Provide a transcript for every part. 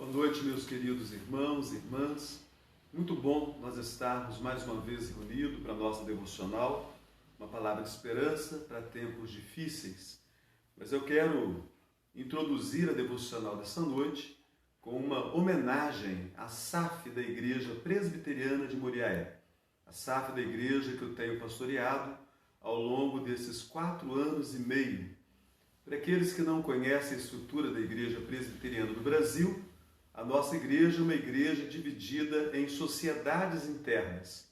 Boa noite, meus queridos irmãos e irmãs. Muito bom nós estarmos mais uma vez reunidos para a nossa devocional, uma palavra de esperança para tempos difíceis. Mas eu quero introduzir a devocional dessa noite com uma homenagem à SAF da Igreja Presbiteriana de Moriaé. A SAF da igreja que eu tenho pastoreado ao longo desses 4 anos e meio. Para aqueles que não conhecem a estrutura da Igreja Presbiteriana do Brasil, a nossa igreja é uma igreja dividida em sociedades internas.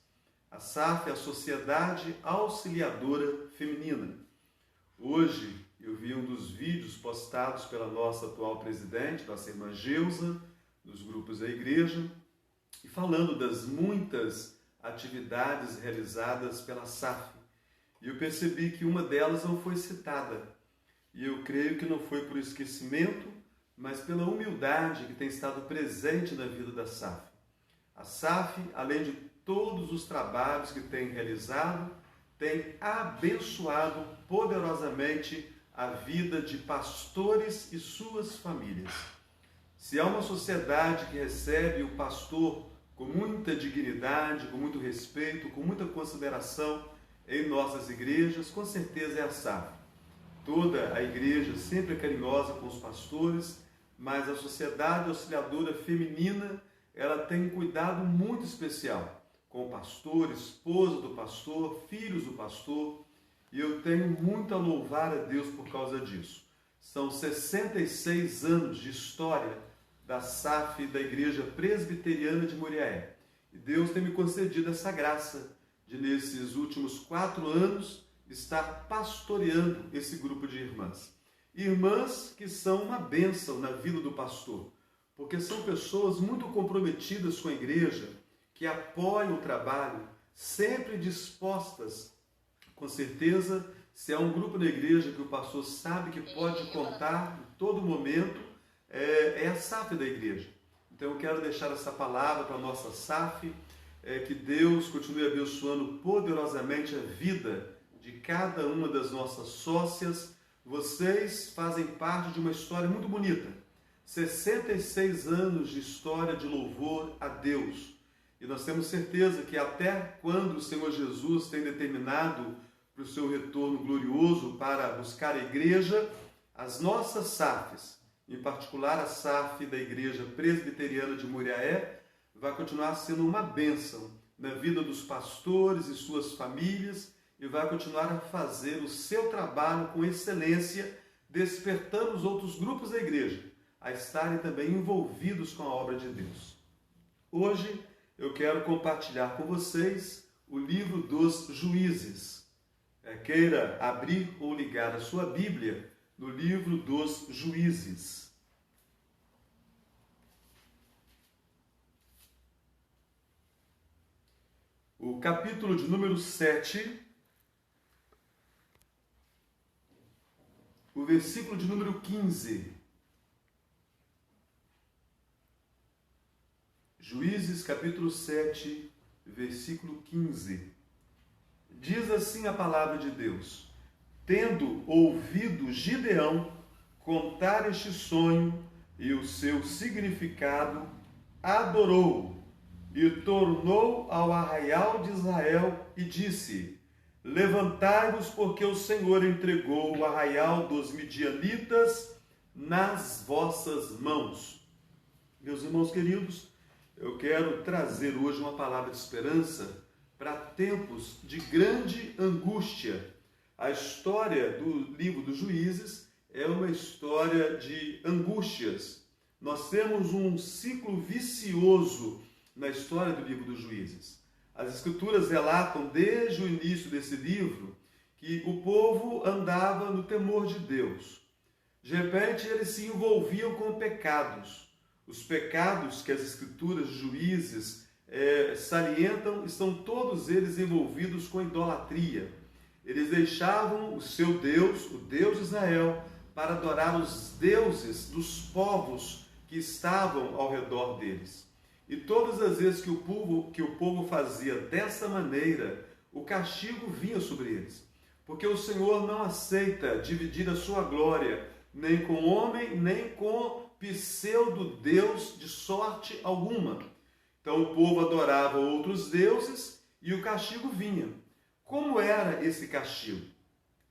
A SAF é a Sociedade Auxiliadora Feminina. Hoje eu vi um dos vídeos postados pela nossa atual presidente, nossa irmã Geusa, nos grupos da igreja, e falando das muitas atividades realizadas pela SAF. E eu percebi que uma delas não foi citada. E eu creio que não foi por esquecimento, mas pela humildade que tem estado presente na vida da SAF. A SAF, além de todos os trabalhos que tem realizado, tem abençoado poderosamente a vida de pastores e suas famílias. Se há uma sociedade que recebe o pastor com muita dignidade, com muito respeito, com muita consideração em nossas igrejas, com certeza é a SAF. Toda a igreja sempre é carinhosa com os pastores, mas a Sociedade Auxiliadora Feminina, ela tem um cuidado muito especial com o pastor, esposa do pastor, filhos do pastor, e eu tenho muito a louvar a Deus por causa disso. São 66 anos de história da SAF da Igreja Presbiteriana de Moriaé, e Deus tem me concedido essa graça de, nesses últimos 4 anos, estar pastoreando esse grupo de irmãs. Irmãs que são uma bênção na vida do pastor, porque são pessoas muito comprometidas com a igreja, que apoiam o trabalho, sempre dispostas. Com certeza, se há um grupo na igreja que o pastor sabe que pode contar em todo momento, é a SAF da igreja. Então eu quero deixar essa palavra para a nossa SAF, que Deus continue abençoando poderosamente a vida de cada uma das nossas sócias. Vocês fazem parte de uma história muito bonita. 66 anos de história de louvor a Deus. E nós temos certeza que até quando o Senhor Jesus tem determinado para o seu retorno glorioso para buscar a igreja, as nossas SAFs, em particular a SAF da Igreja Presbiteriana de Moriaé, vai continuar sendo uma bênção na vida dos pastores e suas famílias, e vai continuar a fazer o seu trabalho com excelência, despertando os outros grupos da igreja a estarem também envolvidos com a obra de Deus. Hoje eu quero compartilhar com vocês o livro dos Juízes. Queira abrir ou ligar a sua Bíblia no livro dos Juízes. O capítulo de número 7, o versículo de número 15. Juízes, capítulo 7, versículo 15. Diz assim a palavra de Deus: tendo ouvido Gideão contar este sonho e o seu significado, adorou e tornou ao arraial de Israel e disse: levantai-vos, porque o Senhor entregou o arraial dos midianitas nas vossas mãos. Meus irmãos queridos, eu quero trazer hoje uma palavra de esperança para tempos de grande angústia. A história do livro dos Juízes é uma história de angústias. Nós temos um ciclo vicioso na história do livro dos Juízes. As Escrituras relatam desde o início desse livro que o povo andava no temor de Deus. De repente, eles se envolviam com pecados. Os pecados que as Escrituras de Juízes salientam estão todos eles envolvidos com idolatria. Eles deixavam o seu Deus, o Deus de Israel, para adorar os deuses dos povos que estavam ao redor deles. E todas as vezes que o povo fazia dessa maneira, o castigo vinha sobre eles. Porque o Senhor não aceita dividir a sua glória nem com homem, nem com pseudo-deus de sorte alguma. Então o povo adorava outros deuses e o castigo vinha. Como era esse castigo?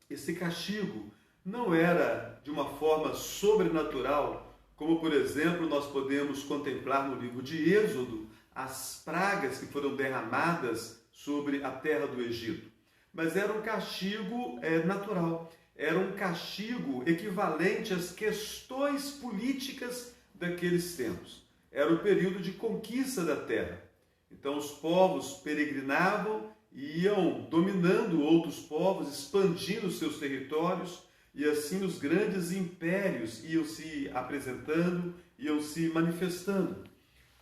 Esse castigo não era de uma forma sobrenatural, como, por exemplo, nós podemos contemplar no livro de Êxodo, as pragas que foram derramadas sobre a terra do Egito. Mas era um castigo natural, era um castigo equivalente às questões políticas daqueles tempos. Era o período de conquista da terra. Então os povos peregrinavam e iam dominando outros povos, expandindo seus territórios, e assim os grandes impérios iam se apresentando, iam se manifestando.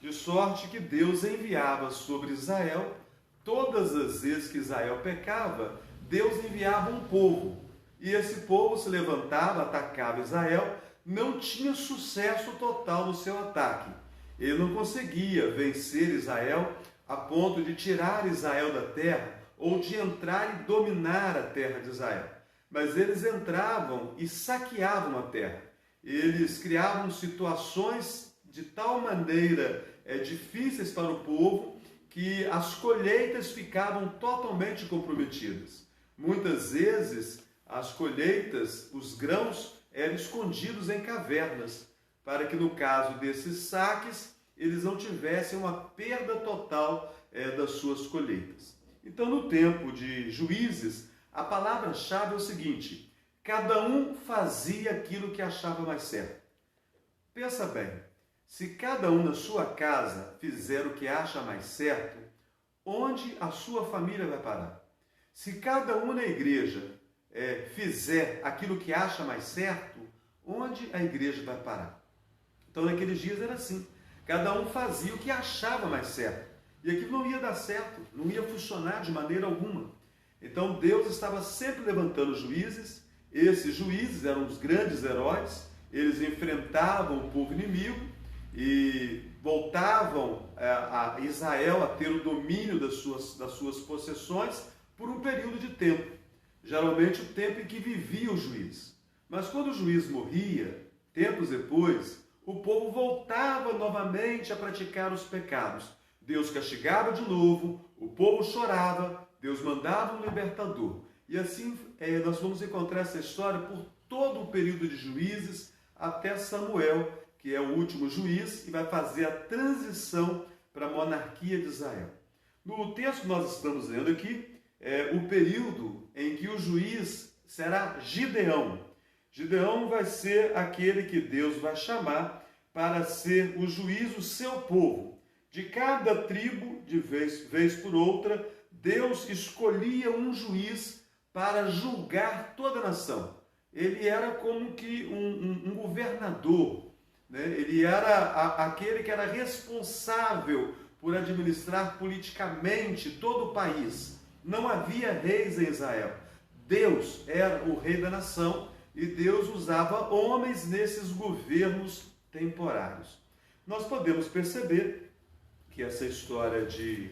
De sorte que Deus enviava sobre Israel, todas as vezes que Israel pecava, Deus enviava um povo. E esse povo se levantava, atacava Israel, não tinha sucesso total no seu ataque. Ele não conseguia vencer Israel a ponto de tirar Israel da terra ou de entrar e dominar a terra de Israel. Mas eles entravam e saqueavam a terra. Eles criavam situações de tal maneira difíceis para o povo que as colheitas ficavam totalmente comprometidas. Muitas vezes as colheitas, os grãos, eram escondidos em cavernas, para que no caso desses saques, eles não tivessem uma perda total das suas colheitas. Então, no tempo de Juízes, a palavra-chave é o seguinte: cada um fazia aquilo que achava mais certo. Pensa bem, se cada um na sua casa fizer o que acha mais certo, onde a sua família vai parar? Se cada um na igreja fizer aquilo que acha mais certo, onde a igreja vai parar? Então, naqueles dias era assim. Cada um fazia o que achava mais certo. E aquilo não ia dar certo, não ia funcionar de maneira alguma. Então, Deus estava sempre levantando juízes. Esses juízes eram os grandes heróis. Eles enfrentavam o povo inimigo e voltavam a Israel a ter o domínio das suas possessões por um período de tempo. Geralmente o tempo em que vivia o juiz. Mas quando o juiz morria, tempos depois, o povo voltava novamente a praticar os pecados. Deus castigava de novo, o povo chorava, Deus mandava um libertador. E assim nós vamos encontrar essa história por todo o período de Juízes até Samuel, que é o último juiz e vai fazer a transição para a monarquia de Israel. No texto que nós estamos lendo aqui, é o período em que o juiz será Gideão. Gideão vai ser aquele que Deus vai chamar para ser o juiz do seu povo. De cada tribo, de vez por outra, Deus escolhia um juiz para julgar toda a nação. Ele era como que um governador, né? Ele era aquele que era responsável por administrar politicamente todo o país. Não havia reis em Israel. Deus era o rei da nação e Deus usava homens nesses governos temporários. Nós podemos perceber que essa história de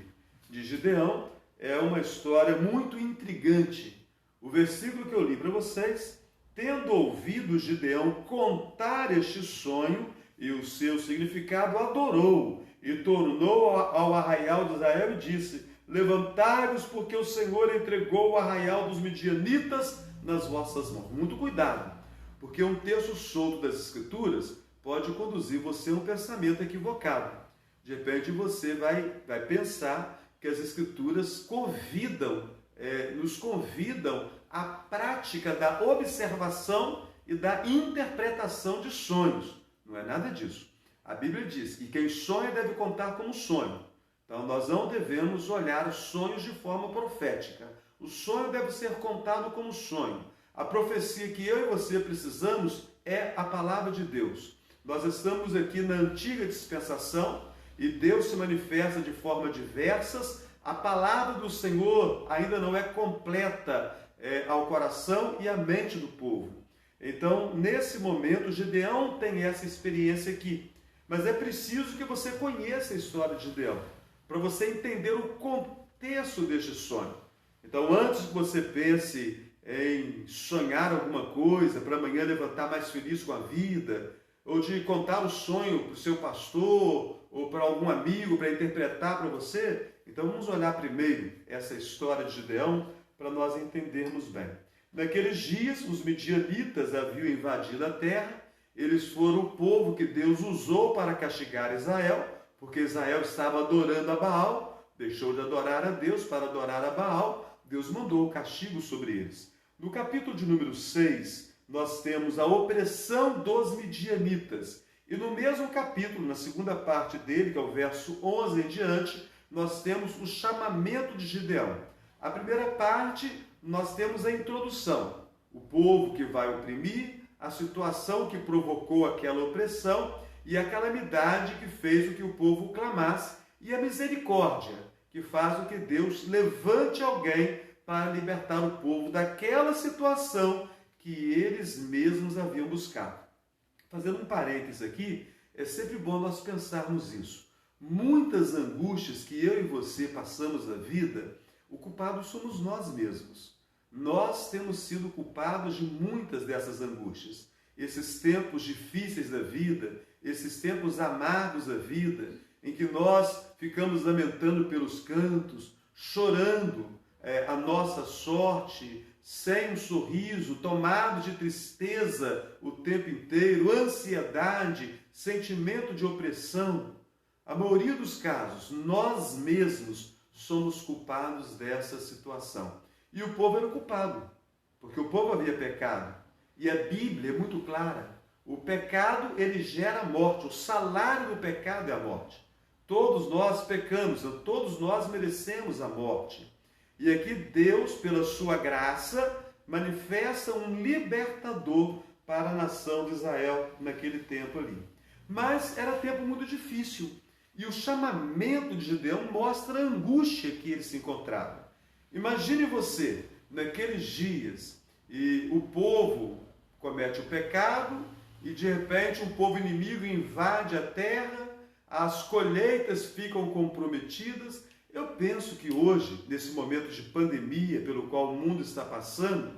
Gideão é uma história muito intrigante. O versículo que eu li para vocês: tendo ouvido Gideão contar este sonho e o seu significado, adorou e tornou ao arraial de Israel e disse: levantai-vos, porque o Senhor entregou o arraial dos midianitas nas vossas mãos. Muito cuidado, porque um texto solto das Escrituras pode conduzir você a um pensamento equivocado. De repente você vai pensar que as Escrituras nos convidam à prática da observação e da interpretação de sonhos. Não é nada disso. A Bíblia diz que quem sonha deve contar como sonho. Então nós não devemos olhar os sonhos de forma profética. O sonho deve ser contado como sonho. A profecia que eu e você precisamos é a palavra de Deus. Nós estamos aqui na antiga dispensação e Deus se manifesta de forma diversas. A palavra do Senhor ainda não é completa ao coração e à mente do povo. Então, nesse momento, Gideão tem essa experiência aqui. Mas é preciso que você conheça a história de Gideão, para você entender o contexto deste sonho. Então, antes que você pense em sonhar alguma coisa para amanhã levantar mais feliz com a vida, ou de contar o sonho para o seu pastor ou para algum amigo para interpretar para você. Então vamos olhar primeiro essa história de Gideão para nós entendermos bem. Naqueles dias, os midianitas haviam invadido a terra. Eles foram o povo que Deus usou para castigar Israel, porque Israel estava adorando a Baal, deixou de adorar a Deus para adorar a Baal. Deus mandou o castigo sobre eles. No capítulo de número 6, nós temos a opressão dos midianitas. E no mesmo capítulo, na segunda parte dele, que é o verso 11 em diante, nós temos o chamamento de Gideão. A primeira parte, nós temos a introdução. O povo que vai oprimir, a situação que provocou aquela opressão e a calamidade que fez com que o povo clamasse, e a misericórdia, que faz com que Deus levante alguém para libertar o povo daquela situação que eles mesmos haviam buscado. Fazendo um parênteses aqui, é sempre bom nós pensarmos isso. Muitas angústias que eu e você passamos na vida, o culpado somos nós mesmos. Nós temos sido culpados de muitas dessas angústias. Esses tempos difíceis da vida, esses tempos amargos da vida, em que nós ficamos lamentando pelos cantos, chorando a nossa sorte, sem um sorriso, tomado de tristeza o tempo inteiro, ansiedade, sentimento de opressão. A maioria dos casos, nós mesmos somos culpados dessa situação. E o povo era o culpado, porque o povo havia pecado. E a Bíblia é muito clara. O pecado, ele gera morte. O salário do pecado é a morte. Todos nós pecamos, todos nós merecemos a morte. E aqui Deus, pela sua graça, manifesta um libertador para a nação de Israel naquele tempo ali. Mas era tempo muito difícil. E o chamamento de Gideão mostra a angústia que ele se encontrava. Imagine você, naqueles dias, e o povo comete o pecado, e de repente um povo inimigo invade a terra, as colheitas ficam comprometidas. Eu penso que hoje, nesse momento de pandemia pelo qual o mundo está passando,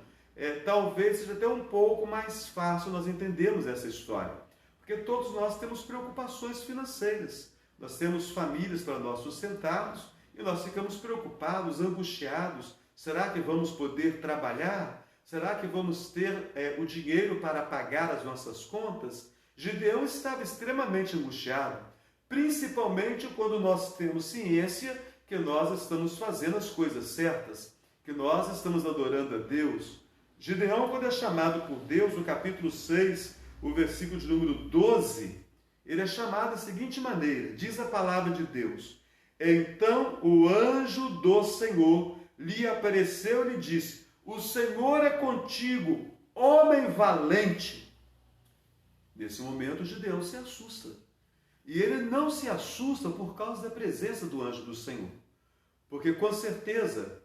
talvez seja até um pouco mais fácil nós entendermos essa história. Porque todos nós temos preocupações financeiras. Nós temos famílias para nós sustentarmos e nós ficamos preocupados, angustiados. Será que vamos poder trabalhar? Será que vamos ter o dinheiro para pagar as nossas contas? Gideão estava extremamente angustiado, principalmente quando nós temos ciência que nós estamos fazendo as coisas certas, que nós estamos adorando a Deus. Gideão, quando é chamado por Deus, no capítulo 6, o versículo de número 12, ele é chamado da seguinte maneira, diz a palavra de Deus: então o anjo do Senhor lhe apareceu e lhe disse: o Senhor é contigo, homem valente. Nesse momento, Gideão se assusta. E ele não se assusta por causa da presença do anjo do Senhor. Porque, com certeza,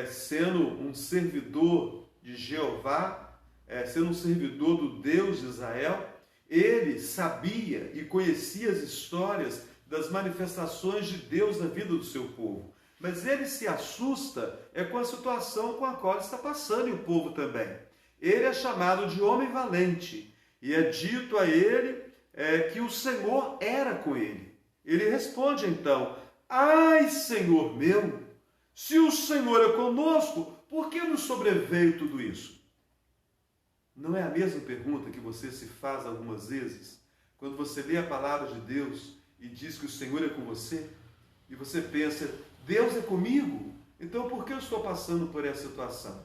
sendo um servidor de Jeová, sendo um servidor do Deus de Israel, ele sabia e conhecia as histórias das manifestações de Deus na vida do seu povo. Mas ele se assusta com a situação com a qual ele está passando, e o povo também. Ele é chamado de homem valente, e é dito a ele que o Senhor era com ele. Ele responde então: ai, Senhor meu, se o Senhor é conosco, por que nos sobreveio tudo isso? Não é a mesma pergunta que você se faz algumas vezes, quando você lê a palavra de Deus e diz que o Senhor é com você, e você pensa: Deus é comigo? Então por que eu estou passando por essa situação?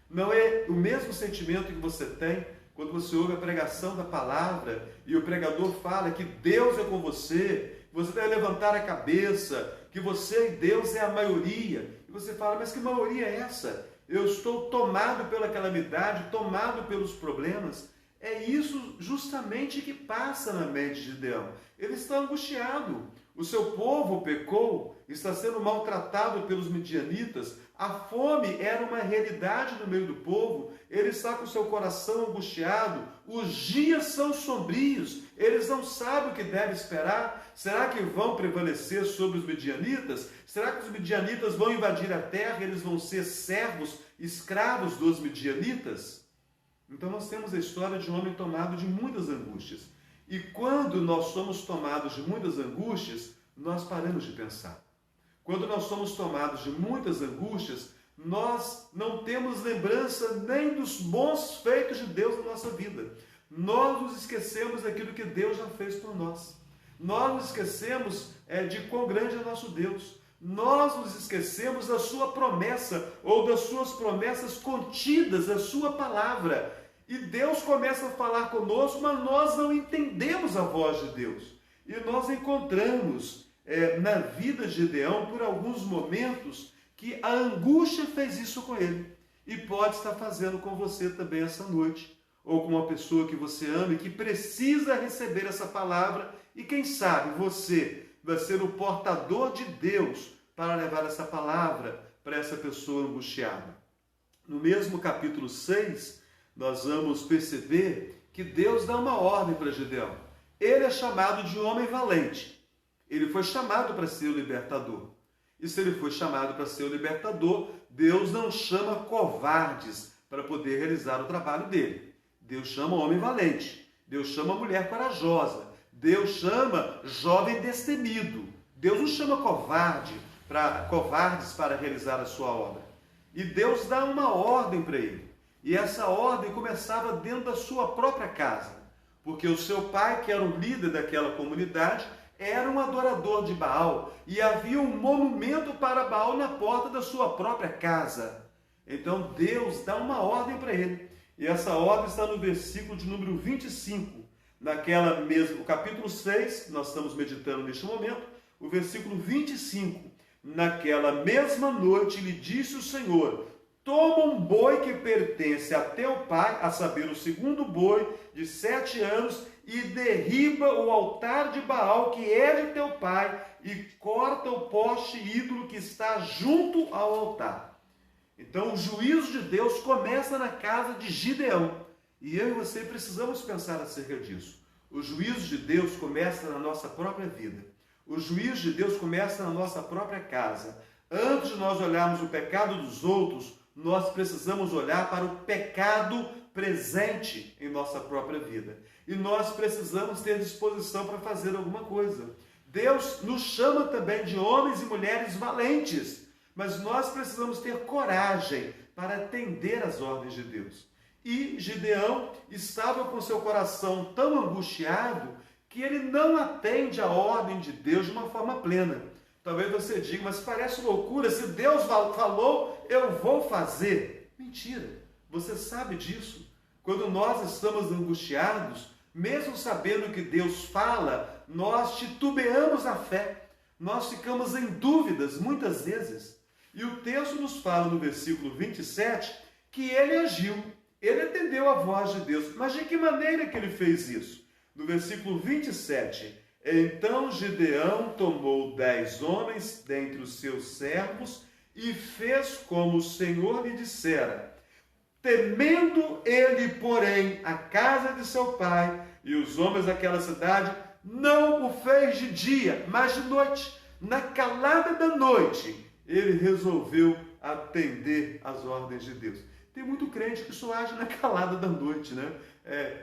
Não é o mesmo sentimento que você tem quando você ouve a pregação da palavra e o pregador fala que Deus é com você, que você deve levantar a cabeça, que você e Deus é a maioria. E você fala: mas que maioria é essa? Eu estou tomado pela calamidade, tomado pelos problemas. É isso justamente que passa na mente de Gideão. Ele está angustiado. O seu povo pecou, está sendo maltratado pelos midianitas. A fome era uma realidade no meio do povo. Ele está com o seu coração angustiado. Os dias são sombrios. Ele eles não sabem o que devem esperar. Será que vão prevalecer sobre os midianitas? Será que os midianitas vão invadir a terra e eles vão ser servos, escravos dos midianitas? Então nós temos a história de um homem tomado de muitas angústias. E quando nós somos tomados de muitas angústias, nós paramos de pensar. Quando nós somos tomados de muitas angústias, nós não temos lembrança nem dos bons feitos de Deus na nossa vida. Nós nos esquecemos daquilo que Deus já fez por nós. Nós nos esquecemos de quão grande é nosso Deus. Nós nos esquecemos da sua promessa ou das suas promessas contidas na sua palavra. E Deus começa a falar conosco, mas nós não entendemos a voz de Deus. E nós encontramos na vida de Gideão, por alguns momentos, que a angústia fez isso com ele. E pode estar fazendo com você também essa noite. Ou com uma pessoa que você ama e que precisa receber essa palavra. E quem sabe você vai ser o portador de Deus para levar essa palavra para essa pessoa angustiada. No mesmo capítulo 6, nós vamos perceber que Deus dá uma ordem para Gideão. Ele é chamado de homem valente. Ele foi chamado para ser o libertador. E se ele foi chamado para ser o libertador, Deus não chama covardes para poder realizar o trabalho dele. Deus chama homem valente. Deus chama mulher corajosa. Deus chama jovem destemido. Deus não chama covardes para realizar a sua obra. E Deus dá uma ordem para ele. E essa ordem começava dentro da sua própria casa. Porque o seu pai, que era o líder daquela comunidade, era um adorador de Baal. E havia um monumento para Baal na porta da sua própria casa. Então Deus dá uma ordem para ele. E essa ordem está no versículo de número 25. O capítulo 6, nós estamos meditando neste momento, o versículo 25. Naquela mesma noite lhe disse o Senhor: toma um boi que pertence a teu pai, a saber, o segundo boi de 7 anos, e derriba o altar de Baal, que é de teu pai, e corta o poste ídolo que está junto ao altar. Então o juízo de Deus começa na casa de Gideão. E eu e você precisamos pensar acerca disso. O juízo de Deus começa na nossa própria vida. O juízo de Deus começa na nossa própria casa. Antes de nós olharmos o pecado dos outros, nós precisamos olhar para o pecado presente em nossa própria vida. E nós precisamos ter disposição para fazer alguma coisa. Deus nos chama também de homens e mulheres valentes, mas nós precisamos ter coragem para atender às ordens de Deus. E Gideão estava com seu coração tão angustiado que ele não atende a ordem de Deus de uma forma plena. Talvez você diga, mas parece loucura, se Deus falou, eu vou fazer. Mentira, você sabe disso. Quando nós estamos angustiados, mesmo sabendo que Deus fala, nós titubeamos a fé. Nós ficamos em dúvidas muitas vezes. E o texto nos fala no versículo 27 que ele agiu. Ele atendeu a voz de Deus. Mas de que maneira que ele fez isso? No versículo 27, então Gideão tomou 10 homens dentre os seus servos e fez como o Senhor lhe dissera. Temendo ele, porém, a casa de seu pai e os homens daquela cidade, não o fez de dia, mas de noite. Na calada da noite, ele resolveu atender às ordens de Deus. Tem muito crente que só age na calada da noite, né?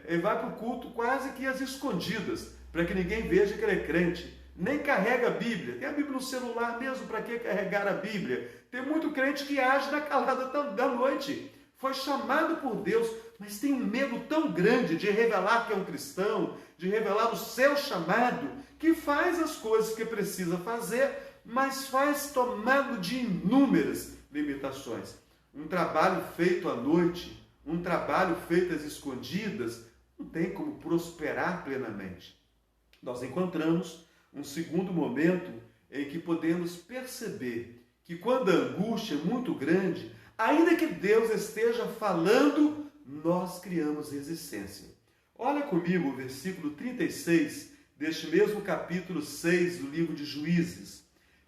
Ele vai para o culto quase que às escondidas, para que ninguém veja que ele é crente. Nem carrega a Bíblia. Tem a Bíblia no celular mesmo, para que carregar a Bíblia? Tem muito crente que age na calada da noite. Foi chamado por Deus, mas tem um medo tão grande de revelar que é um cristão, de revelar o seu chamado, que faz as coisas que precisa fazer, mas faz tomado de inúmeras limitações. Um trabalho feito à noite, um trabalho feito às escondidas, não tem como prosperar plenamente. Nós encontramos um segundo momento em que podemos perceber que quando a angústia é muito grande, ainda que Deus esteja falando, nós criamos resistência. Olha comigo o versículo 36 deste mesmo capítulo 6 do livro de Juízes.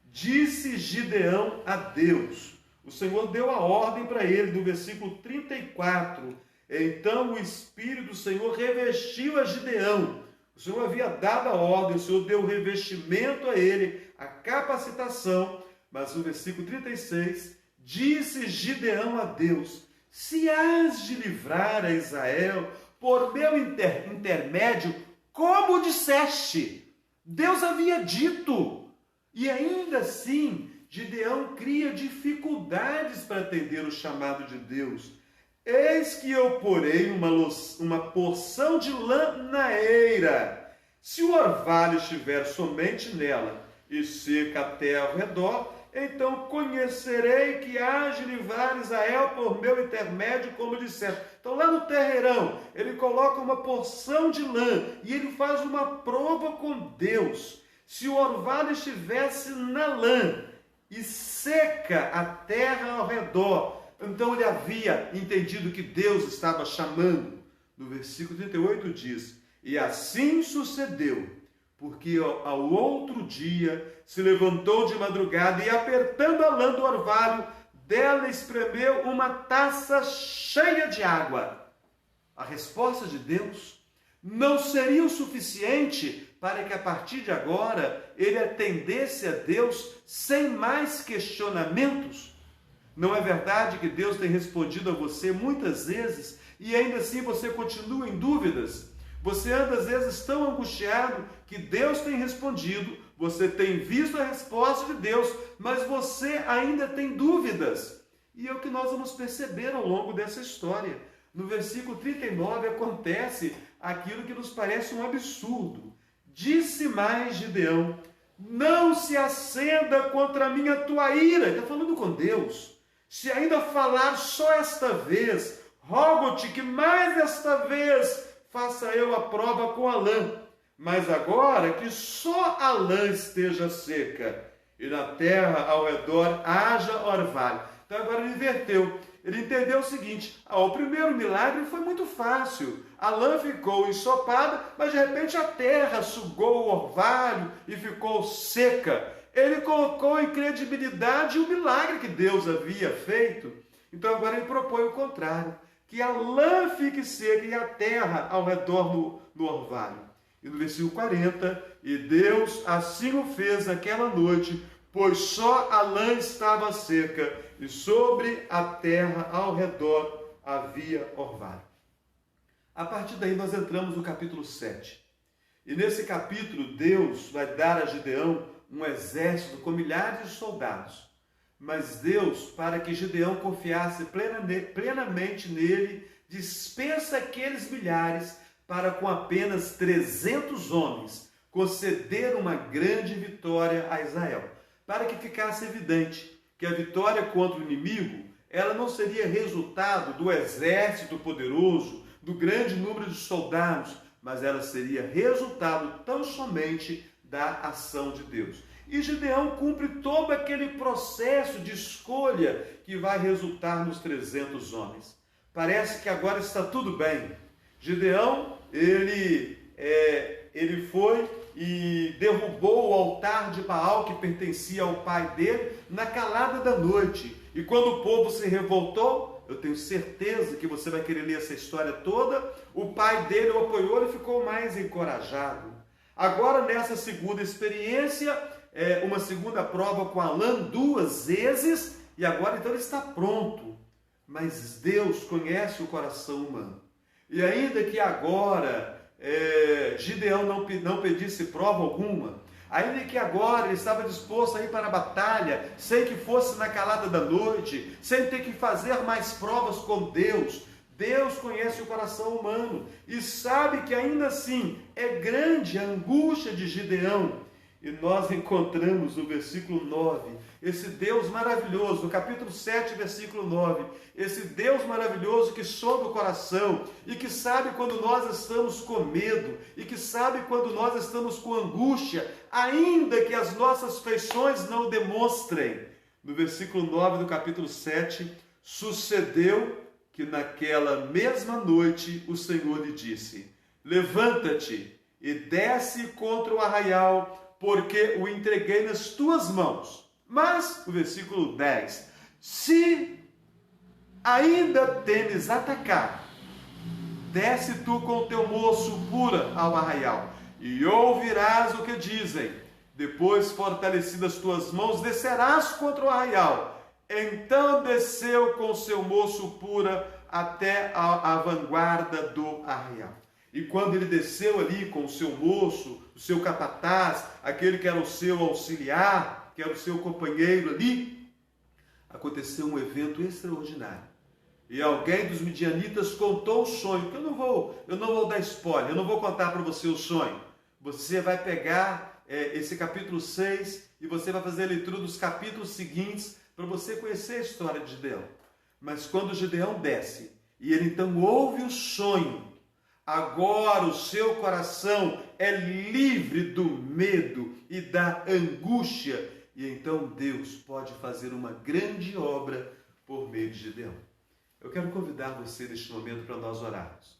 Disse Gideão a Deus. O Senhor deu a ordem para ele, no versículo 34. Então o Espírito do Senhor revestiu a Gideão. O Senhor havia dado a ordem, o Senhor deu o revestimento a ele, a capacitação, mas no versículo 36, disse Gideão a Deus: se hás de livrar a Israel por meu intermédio, como disseste. Deus havia dito. E ainda assim, Gideão cria dificuldades para atender o chamado de Deus. Eis que eu porei uma porção de lã na eira. Se o orvalho estiver somente nela e seca a terra ao redor, então conhecerei que há de livrar Israel por meu intermédio, como disseste. Então lá no terreirão, ele coloca uma porção de lã e ele faz uma prova com Deus. Se o orvalho estivesse na lã e seca a terra ao redor, então ele havia entendido que Deus estava chamando. No versículo 38 diz: e assim sucedeu, porque ao outro dia se levantou de madrugada e, apertando a lã do orvalho, dela espremeu uma taça cheia de água. A resposta de Deus não seria o suficiente para que a partir de agora ele atendesse a Deus sem mais questionamentos. Não é verdade que Deus tem respondido a você muitas vezes e ainda assim você continua em dúvidas? Você anda às vezes tão angustiado que Deus tem respondido, você tem visto a resposta de Deus, mas você ainda tem dúvidas. E é o que nós vamos perceber ao longo dessa história. No versículo 39 acontece aquilo que nos parece um absurdo. Disse mais Gideão: não se acenda contra mim a tua ira. Ele está falando com Deus. Se ainda falar só esta vez, rogo-te que mais esta vez faça eu a prova com a lã. Mas agora que só a lã esteja seca e na terra ao redor haja orvalho. Então agora ele inverteu. Ele entendeu o seguinte: o primeiro milagre foi muito fácil. A lã ficou ensopada, mas de repente a terra sugou o orvalho e ficou seca. Ele colocou em credibilidade o milagre que Deus havia feito. Então agora ele propõe o contrário: que a lã fique seca e a terra ao redor no orvalho. E no versículo 40, e Deus assim o fez naquela noite, pois só a lã estava seca, e sobre a terra ao redor havia orvalho. A partir daí nós entramos no capítulo 7. E nesse capítulo Deus vai dar a Gideão um exército com milhares de soldados. Mas Deus, para que Gideão confiasse plenamente nele, dispensa aqueles milhares para com apenas 300 homens conceder uma grande vitória a Israel. Para que ficasse evidente que a vitória contra o inimigo, ela não seria resultado do exército poderoso, do grande número de soldados, mas ela seria resultado tão somente da ação de Deus. E Gideão cumpre todo aquele processo de escolha que vai resultar nos 300 homens. Parece que agora está tudo bem. Gideão, ele foi e derrubou o altar de Baal que pertencia ao pai dele na calada da noite. E quando o povo se revoltou, eu tenho certeza que você vai querer ler essa história toda, o pai dele o apoiou e ficou mais encorajado. Agora, nessa segunda experiência, uma segunda prova com a lã 2 vezes, e agora então ele está pronto. Mas Deus conhece o coração humano. E ainda que agora Gideão não pedisse prova alguma, ainda que agora ele estava disposto a ir para a batalha, sem que fosse na calada da noite, sem ter que fazer mais provas com Deus, Deus conhece o coração humano e sabe que ainda assim é grande a angústia de Gideão. E nós encontramos no versículo 9, esse Deus maravilhoso, no capítulo 7, versículo 9, esse Deus maravilhoso que sonda o coração e que sabe quando nós estamos com medo e que sabe quando nós estamos com angústia, ainda que as nossas feições não o demonstrem. No versículo 9 do capítulo 7, sucedeu que naquela mesma noite o Senhor lhe disse: levanta-te e desce contra o arraial, porque o entreguei nas tuas mãos. Mas, o versículo 10, se ainda temes atacar, desce tu com o teu moço pura ao arraial. e ouvirás o que dizem. Depois, fortalecidas tuas mãos, descerás contra o arraial. Então desceu com seu moço pura até a vanguarda do arraial. E quando ele desceu ali com o seu moço, o seu capataz, aquele que era o seu auxiliar, que era o seu companheiro ali, aconteceu um evento extraordinário. E alguém dos midianitas contou o sonho, que eu não vou dar spoiler, eu não vou contar para você o sonho. Você vai pegar esse capítulo 6 e você vai fazer a leitura dos capítulos seguintes para você conhecer a história de Gideão. Mas quando Gideão desce e ele então ouve o sonho, agora o seu coração é livre do medo e da angústia. E então Deus pode fazer uma grande obra por meio de Gideão. Eu quero convidar você neste momento para nós orarmos,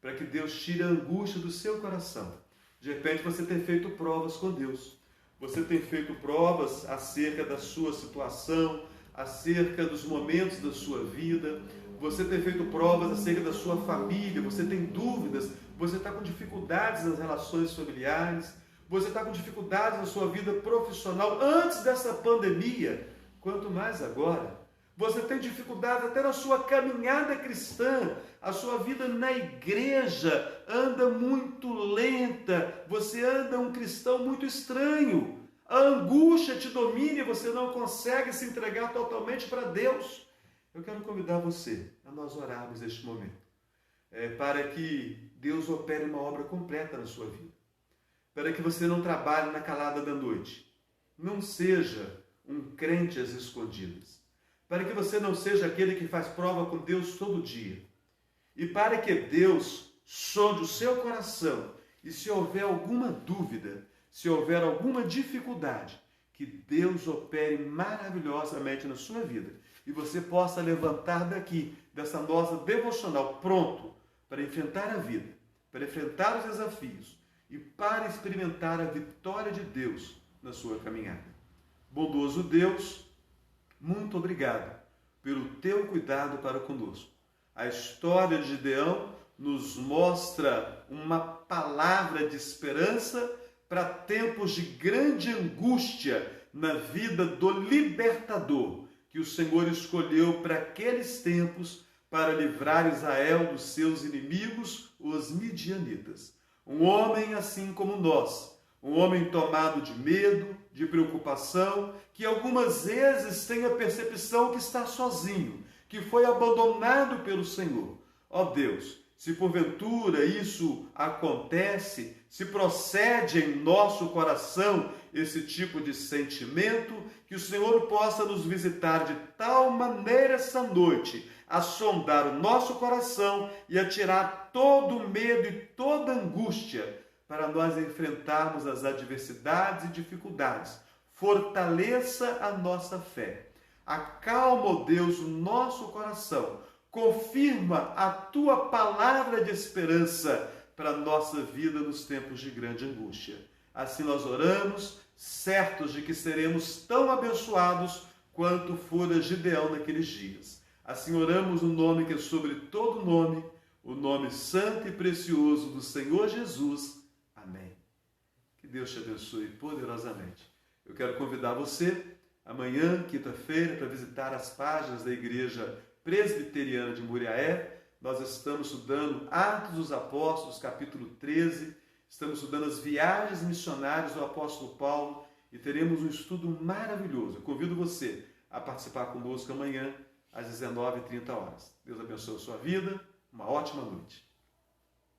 para que Deus tire a angústia do seu coração. De repente você tem feito provas com Deus, você tem feito provas acerca da sua situação, acerca dos momentos da sua vida, você tem feito provas acerca da sua família, você tem dúvidas, você está com dificuldades nas relações familiares, você está com dificuldades na sua vida profissional antes dessa pandemia, quanto mais agora. Você tem dificuldade até na sua caminhada cristã, a sua vida na igreja anda muito lenta, você anda um cristão muito estranho, a angústia te domina e você não consegue se entregar totalmente para Deus. Eu quero convidar você a nós orarmos neste momento, para que Deus opere uma obra completa na sua vida, para que você não trabalhe na calada da noite, não seja um crente às escondidas, para que você não seja aquele que faz prova com Deus todo dia, e para que Deus sonde o seu coração, e se houver alguma dúvida, se houver alguma dificuldade, que Deus opere maravilhosamente na sua vida, e você possa levantar daqui, dessa nossa devocional, pronto para enfrentar a vida, para enfrentar os desafios e para experimentar a vitória de Deus na sua caminhada. Bondoso Deus, muito obrigado pelo teu cuidado para conosco. A história de Gideão nos mostra uma palavra de esperança para tempos de grande angústia na vida do libertador que o Senhor escolheu para aqueles tempos para livrar Israel dos seus inimigos, os midianitas. Um homem assim como nós, um homem tomado de medo, de preocupação, que algumas vezes tem a percepção que está sozinho, que foi abandonado pelo Senhor. Ó Deus, se porventura isso acontece, se procede em nosso coração esse tipo de sentimento, que o Senhor possa nos visitar de tal maneira essa noite, a sondar o nosso coração e a tirar todo o medo e toda a angústia, para nós enfrentarmos as adversidades e dificuldades. Fortaleça a nossa fé. Acalma, ó Deus, o nosso coração. Confirma a tua palavra de esperança para a nossa vida nos tempos de grande angústia. Assim nós oramos, certos de que seremos tão abençoados quanto fora Gideão naqueles dias. Assim oramos no nome que é sobre todo nome, o nome santo e precioso do Senhor Jesus. Amém. Que Deus te abençoe poderosamente. Eu quero convidar você, amanhã, quinta-feira, para visitar as páginas da Igreja Presbiteriana de Muriaé. Nós estamos estudando Atos dos Apóstolos, capítulo 13. Estamos estudando as viagens missionárias do apóstolo Paulo e teremos um estudo maravilhoso. Eu convido você a participar conosco amanhã, às 19h30. Deus abençoe a sua vida. Uma ótima noite.